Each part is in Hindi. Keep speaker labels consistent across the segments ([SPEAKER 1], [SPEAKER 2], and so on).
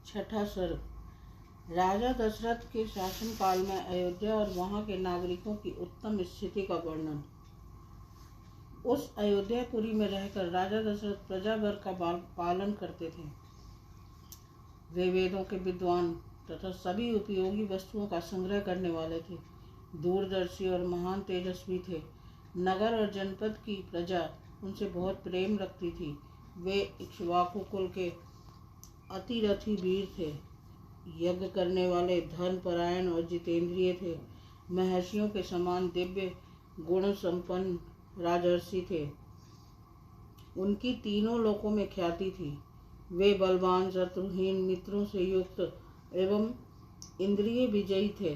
[SPEAKER 1] छठा सर्ग। राजा दशरथ के शासनकाल में अयोध्या और वहां के नागरिकों की उत्तम स्थिति का वर्णन। उस अयोध्यापुरी में रहकर राजा दशरथ प्रजा भर का पालन करते थे। वे वेदों के विद्वान तथा सभी उपयोगी वस्तुओं का संग्रह करने वाले थे। दूरदर्शी और महान तेजस्वी थे। नगर और जनपद की प्रजा उनसे बहुत प्रेम रखती थी। वे इक्ष्वाकु कुल के अतिरथी वीर थे। यज्ञ करने वाले, धर्मपरायण और जितेंद्रिय थे। महर्षियों के समान दिव्य गुण संपन्न राजर्षि थे। उनकी तीनों लोकों में ख्याति थी। वे बलवान, शत्रुहीन, मित्रों से युक्त एवं इंद्रिय विजयी थे।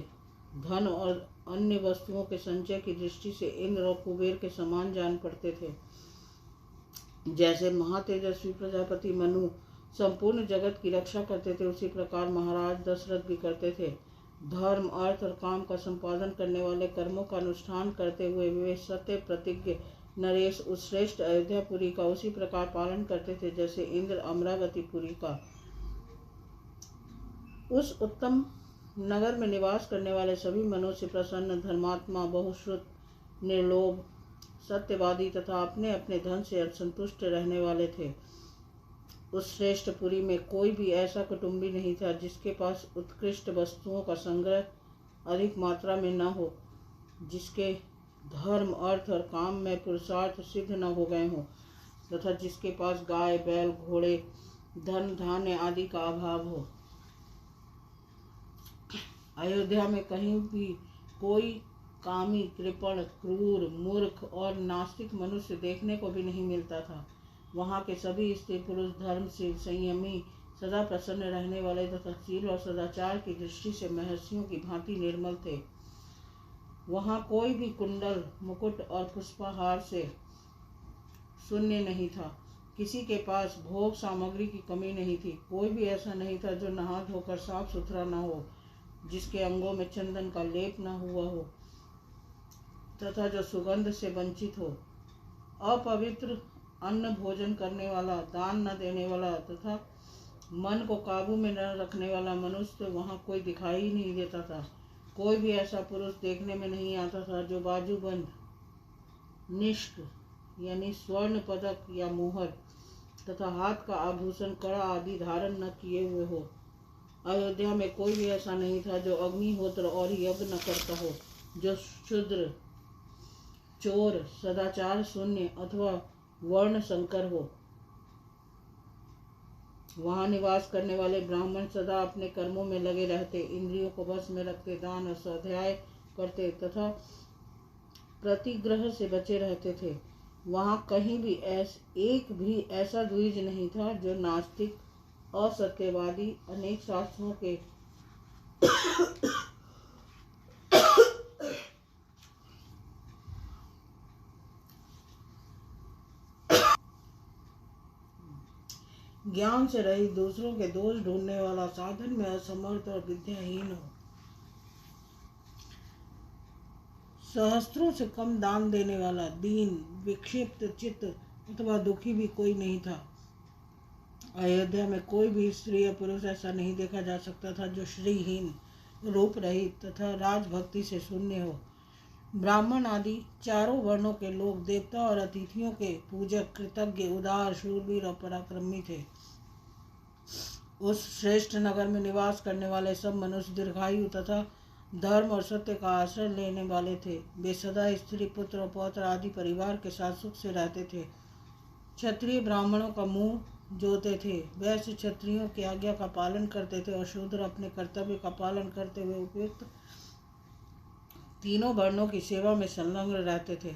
[SPEAKER 1] धन और अन्य वस्तुओं के संचय की दृष्टि से इंद्र और कुबेर के समान जान पड़ते थे। जैसे महातेजस्वी प्रजापति मनु संपूर्ण जगत की रक्षा करते थे, उसी प्रकार महाराज दशरथ भी करते थे। धर्म, अर्थ और काम का संपादन करने वाले, कर्मों का अनुष्ठान करते हुए वे सत्य प्रतिज्ञ नरेश उस श्रेष्ठ अयोध्यापुरी का उसी प्रकार पालन करते थे जैसे इंद्र अमरावतीपुरी का। उस उत्तम नगर में निवास करने वाले सभी मनुष्य प्रसन्न, धर्मात्मा, बहुश्रुत, निर्लोभ, सत्यवादी तथा अपने अपने धन से असंतुष्ट रहने वाले थे। उस श्रेष्ठ पुरी में कोई भी ऐसा कुटुंबी नहीं था जिसके पास उत्कृष्ट वस्तुओं का संग्रह अधिक मात्रा में न हो, जिसके धर्म, अर्थ और काम में पुरुषार्थ सिद्ध न हो गए हों तथा जिसके पास गाय, बैल, घोड़े, धन, धान्य आदि का अभाव हो। अयोध्या में कहीं भी कोई कामी, कृपण, क्रूर, मूर्ख और नास्तिक मनुष्य देखने को भी नहीं मिलता था। वहाँ के सभी स्त्री पुरुष धर्मशील, संयमी, सदा प्रसन्न रहने वाले तथा शील और सदाचार की दृष्टि से महर्षियों की भांति निर्मल थे। वहाँ कोई भी कुंडल, मुकुट और पुष्पहार से शून्य नहीं था। किसी के पास भोग सामग्री की कमी नहीं थी। कोई भी ऐसा नहीं था जो नहा धोकर साफ सुथरा न हो, जिसके अंगों में चंदन का लेप न हुआ हो तथा जो सुगंध से वंचित हो। अपवित्र अन्न भोजन करने वाला, दान न देने वाला तथा मन को काबू में न रखने वाला मनुष्य तो वहाँ कोई दिखाई ही नहीं देता था। कोई भी ऐसा पुरुष देखने में नहीं आता था जो बाजूबंद, निष्क यानी स्वर्ण पदक या मोहर तथा हाथ का आभूषण, कड़ा आदि धारण न किए हुए हो। अयोध्या में कोई भी ऐसा नहीं था जो अग्निहोत्र और यज्ञ न करता हो, जो शूद्र, चोर, सदाचार शून्य अथवा वर्ण संकर हो। वहाँ निवास करने वाले ब्राह्मण सदा अपने कर्मों में लगे रहते, इंद्रियों को वश में रखते, दान और स्वाध्याय करते तथा प्रतिग्रह से बचे रहते थे। वहाँ कहीं भी एक भी ऐसा द्विज नहीं था जो नास्तिक, असत्यवादी, अनेक शास्त्रों के ज्ञान से रहित, दूसरों के दोष ढूंढने वाला, साधन में असमर्थ और विद्याहीन हो, सहस्त्रों से कम दान देने वाला, दीन, विक्षिप्त चित्त अथवा दुखी भी कोई नहीं था। अयोध्या में कोई भी स्त्री या पुरुष ऐसा नहीं देखा जा सकता था जो श्रीहीन, रूप रहित तथा राजभक्ति से शून्य हो। ब्राह्मण आदि चारों वर्णों के लोग देवता और अतिथियों के पूजक, कृतज्ञ, उदार, शूरवीर और पराक्रमी थे। उस श्रेष्ठ नगर में निवास करने वाले सब मनुष्य दीर्घायु तथा धर्म और सत्य का आश्रय लेने वाले थे। वे सदा स्त्री, पुत्र और पौत्र आदि परिवार के साथ सुख से रहते थे। क्षत्रिय ब्राह्मणों का मुंह जोते थे, वैश्य क्षत्रियों की आज्ञा का पालन करते थे और शूद्र अपने कर्तव्य का पालन करते हुए उपयुक्त तीनों वर्णों की सेवा में संलग्न रहते थे।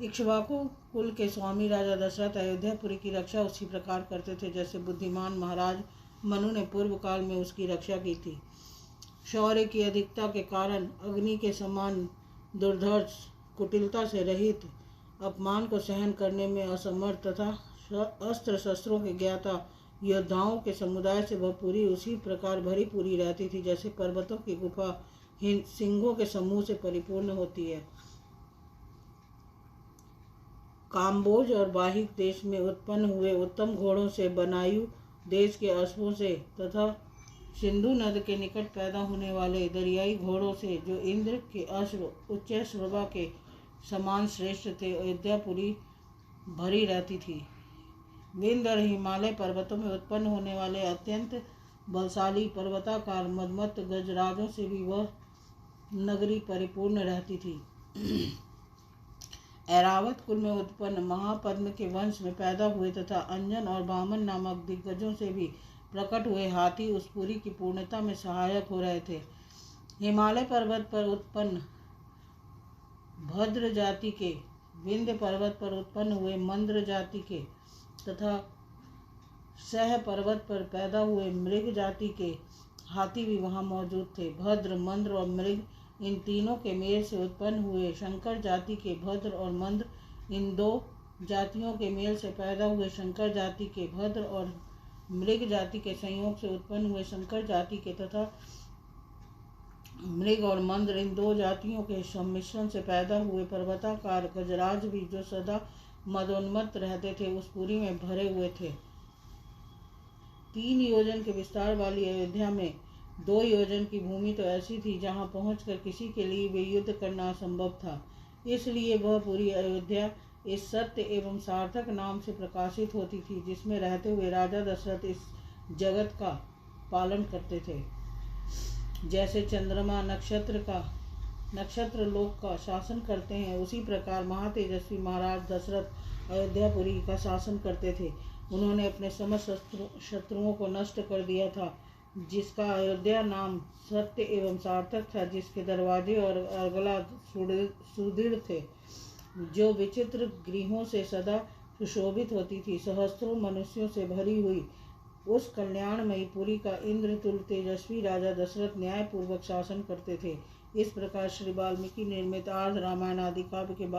[SPEAKER 1] इक्ष्वाकु कुल के स्वामी राजा दशरथ अयोध्यापुरी की रक्षा उसी प्रकार करते थे जैसे बुद्धिमान महाराज मनु ने पूर्व काल में उसकी रक्षा की थी। शौर्य की अधिकता के कारण अग्नि के समान दुर्धर्ष, कुटिलता से रहित, अपमान को सहन करने में असमर्थ तथा अस्त्र शस्त्रों के ज्ञाता योद्धाओं के समुदाय से वह पुरी उसी प्रकार भरी पूरी रहती थी जैसे पर्वतों की गुफा सिंहों के समूह से परिपूर्ण होती है। काम्बोज और बाहिक देश में उत्पन्न हुए उत्तम घोड़ों से, बनायु देश के अश्वों से तथा सिंधु नद के निकट पैदा होने वाले दरियाई घोड़ों से, जो इंद्र के अश्व उच्चैश्रवा के समान श्रेष्ठ थे, अयोध्यापुरी भरी रहती थी। विंध्य और हिमालय पर्वतों में उत्पन्न होने वाले अत्यंत बलशाली पर्वताकार मदमत्त गजराजों से भी वह नगरी परिपूर्ण रहती थी। ऐरावत कुल में उत्पन्न महापद्म के वंश में पैदा हुए तथा अंजन और वामन नामक दिग्गजों से भी प्रकट हुए हाथी उस पुरी की पूर्णता में सहायक हो रहे थे। हिमालय पर्वत पर उत्पन्न भद्र जाति के, विंध्य पर्वत पर उत्पन्न हुए मंद्र जाति के तथा सह पर्वत पर पैदा हुए मृग जाति के हाथी भी वहां मौजूद थे। भद्र, मंद्र और मृग, इन तीनों के मेल से उत्पन्न हुए शंकर जाति के भद्र और मंद्र, इन दो जातियों के मेल से पैदा हुए शंकर जाति के भद्र और मृग जाति के संयोग से उत्पन्न हुए शंकर जाति के तथा मृग और मंद्र, इन दो जातियों के सम्मिश्रण से पैदा हुए पर्वताकार गजराज भी, जो सदा मदोन्मत्त रहते थे, उस पुरी में भरे हुए थे। 3 योजन के विस्तार वाली अयोध्या में 2 योजन की भूमि तो ऐसी थी जहाँ पहुंचकर किसी के लिए भी युद्ध करना असंभव था। इसलिए वह पूरी अयोध्या इस सत्य एवं सार्थक नाम से प्रकाशित होती थी, जिसमें रहते हुए राजा दशरथ इस जगत का पालन करते थे। जैसे चंद्रमा नक्षत्र लोक का शासन करते हैं, उसी प्रकार महातेजस्वी महाराज दशरथ अयोध्यापुरी का शासन करते थे। उन्होंने अपने समस्त शत्रुओं को नष्ट कर दिया था, जिसका अयोध्या नाम सत्य एवं सार्थक था, जिसके दरवाजे और अर्गला सुदृढ़ थे, जो विचित्र गृहों से सदा सुशोभित होती थी। सहस्त्रों मनुष्यों से भरी हुई उस कल्याणमयी पुरी का इंद्र तुल्य तेजस्वी राजा दशरथ न्यायपूर्वक शासन करते थे। इस प्रकार श्री वाल्मीकि निर्मित आर्ध रामायण आदि काव्य के बाद